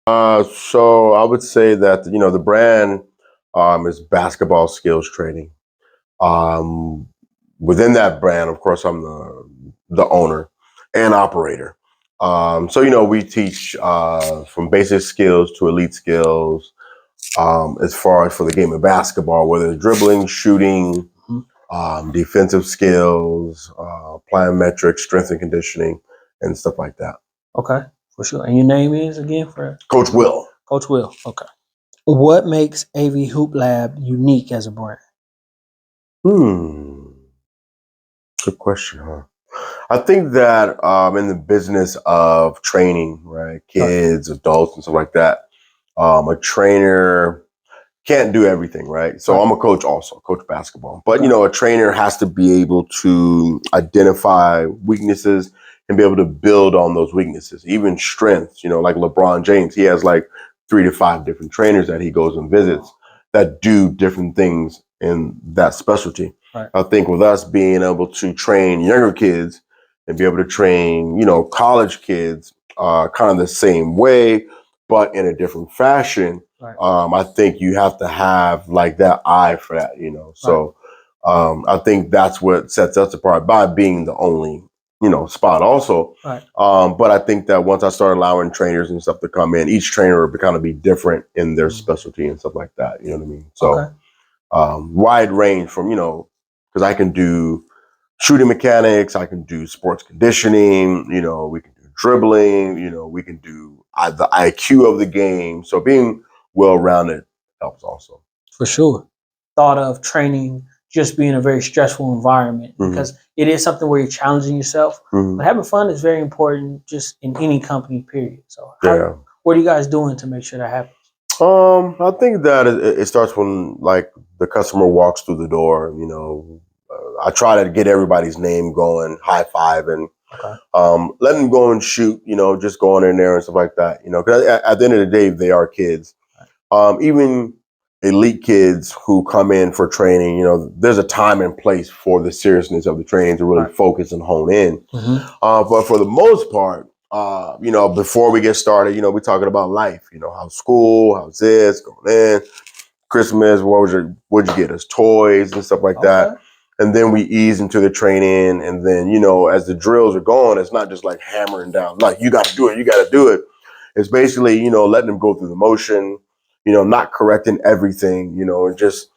So I would say that the brand is basketball skills training. Um, Within that brand, of course, I'm the owner and operator. So we teach from basic skills to elite skills. As far as for the game of basketball, whether it's dribbling, shooting, Mhm. defensive skills, plyometrics, strength and conditioning, and stuff like that. Okay, for sure. And your name is again for Coach Will. Coach Will. Okay. What makes AV Hoop Lab unique as a brand? Hmm. Good question, huh? I think that in the business of training, right, Right. kids, adults, and stuff like that, a trainer can't do everything, right? So Right. I'm a coach also, coach basketball. But Okay. a trainer has to be able to identify weaknesses and be able to build on those weaknesses, even strengths. Like LeBron James, he has like 3 to 5 different trainers that he goes and visits that do different things in that specialty. Right. I think with us being able to train younger kids and be able to train, college kids kind of the same way, but in a different fashion, Right. I think you have to have like that eye for that, Right. So I think that's what sets us apart by being the only, spot also. Right. But I think that once I start allowing trainers and stuff to come in, each trainer will kind of be different in their specialty and stuff like that. You know what I mean? So Okay. wide range from, because I can do shooting mechanics, I can do sports conditioning, we can do dribbling, we can do the IQ of the game. So being well rounded helps also. For sure. Thought of training just being a very stressful environment Mhm. because it is something where you're challenging yourself. Mhm. But having fun is very important just in any company, period. So Yeah. what are you guys doing to make sure that happens? I think that it starts when like the customer walks through the door. I try to get everybody's name going, high five, and Okay. let them go and shoot. Just going in there and stuff like that. Because at the end of the day, they are kids. Even elite kids who come in for training, there's a time and place for the seriousness of the training to really Right. focus and hone in. Mm-hmm. But for the most part, before we get started, we're talking about life. How's school, how's this going in, Christmas, what'd you get us, toys and stuff like that. Okay. And then we ease into the training, and then as the drills are going, it's not just like hammering down, like you got to do it, you got to do it. It's basically letting them go through the motion, not correcting everything, and just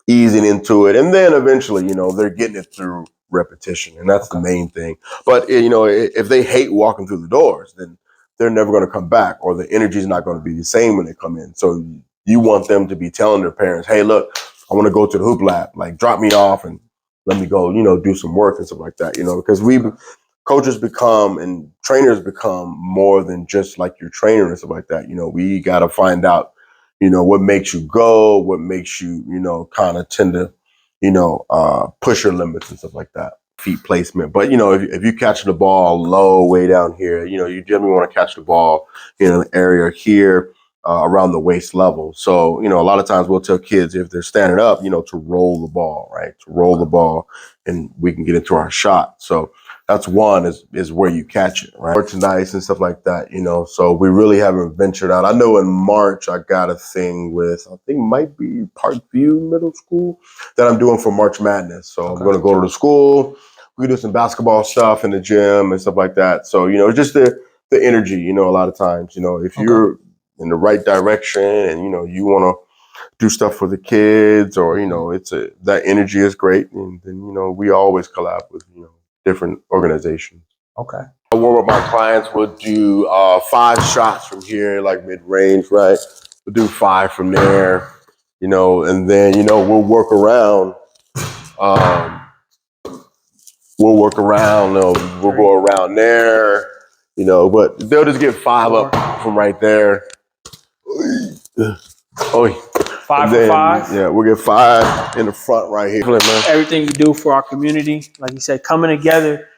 easing into it. And then eventually, they're getting it through repetition. And that's the main thing. But, if they hate walking through the doors, then they're never going to come back, or the energy is not going to be the same when they come in. So you want them to be telling their parents, hey, look, I want to go to the hoop lab, like drop me off and let me go, do some work and stuff like that, because coaches become and trainers become more than just like your trainer and stuff like that. We got to find out what makes you go, what makes you, kind of tend to, push your limits and stuff like that. Feet placement. But, if you catch the ball low, way down here, you generally want to catch the ball in an area here around the waist level. So, a lot of times we'll tell kids if they're standing up, to roll the ball, right? To roll the ball and we can get into our shot. So that's one is where you catch it, right? Merchandise and stuff like that, So we really haven't ventured out. I know in March I got a thing with I think it might be Parkview Middle School that I'm doing for March Madness. So I'm going to go to the school. We do some basketball stuff in the gym and stuff like that. So just the energy. A lot of times, if you're in the right direction and you want to do stuff for the kids, or it's that energy is great, and then we always collab with different organizations. Okay. I warm up my clients. We'll do 5 shots from here, like mid range, right? We'll do 5 from there, and then we'll work around. Um, we'll work around. We'll go around there, but they'll just get 5 up from right there. Oh. 5 for 5. Yeah, we'll get 5 in the front right here. Everything you do for our community, like you said, coming together